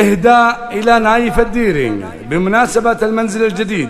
إهداء إلى نايف الديري بمناسبة المنزل الجديد.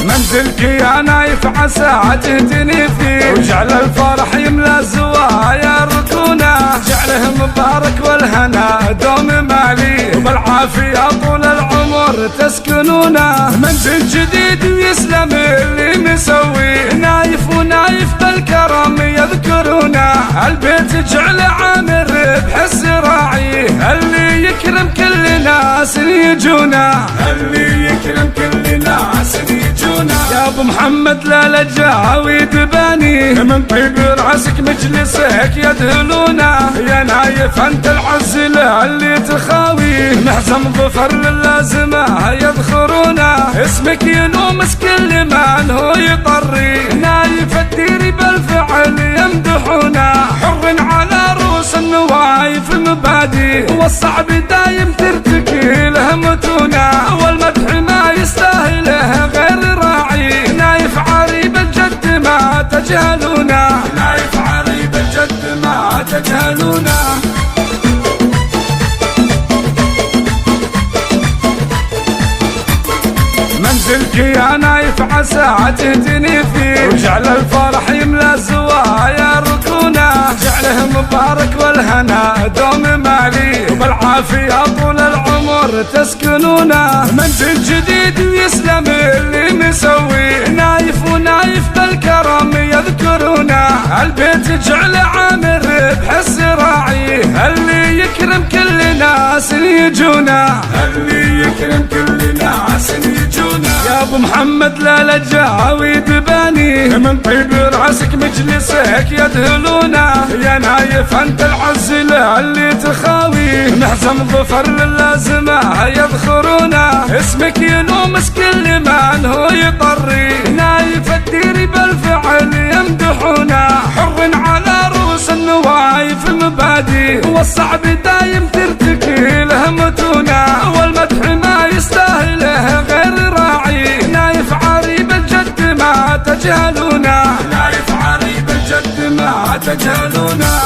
منزلك يا نايف عسى تهتني فيه، وجعل الفرح يملى الزوايا ركونه، جعله مبارك والهنا دوم مالي، وبالعافية طول العمر تسكنونه. منزل جديد ويسلم اللي مسويه، نايف ونايف بالكرم يذكرونه، البيت جعله عامر بحس راعيه، اللي يكرم كل ناس يجونه، اللي يكرم كل ناس يجونه. يا ابو محمد لا لجاوي دباني، من طيب راسك مجلسك يدهلونه، يا نايف انت العزل اللي تخاويه، محزم ظفر للازمه يذخرونه، اسمك ينومس كل من هو يطري، نايف الديري بالفعل يمدحونه، حر على رؤوس النوايف مبادي، والصعب دايم ترتكي له متونه، والمدح ما يستاهله غير راعي، نايف عريب الجد ما تجهلونه، نايف عريب الجد ما تجهلونه. منزلك يا نايف عسى تهتني فيه، وجعل الفرح يملى الزوايا ركونه، جعله مبارك والهنا دوم مالي، وبالعافية طول العمر تسكنونه. منزل جديد ويسلم اللي مسويه، نايف ونايف بالكرم يذكرونه، البيت جعله عامر بحس راعيه، اللي يكرم كل ناس يجونه، اللي يكرم كل ناس يجونه. يا ابو محمد لا لجاوي دباني، من طيب راسك مجلسك يدهلونه، يا نايف انت العزل اللي تخاويه، محزم ظفر للازمه يذخرونه، اسمك ينومس كل من هو يطري، نايف الديري بالفعل يمدحونه، حر على رؤوس النوايف مبادي، والصعب دايم ترتكي له متونه، والمدح ما يستاهله غير راعي، نايف عريب الجد ما تجهلونه، نايف عريب الجد ما تجهلونه.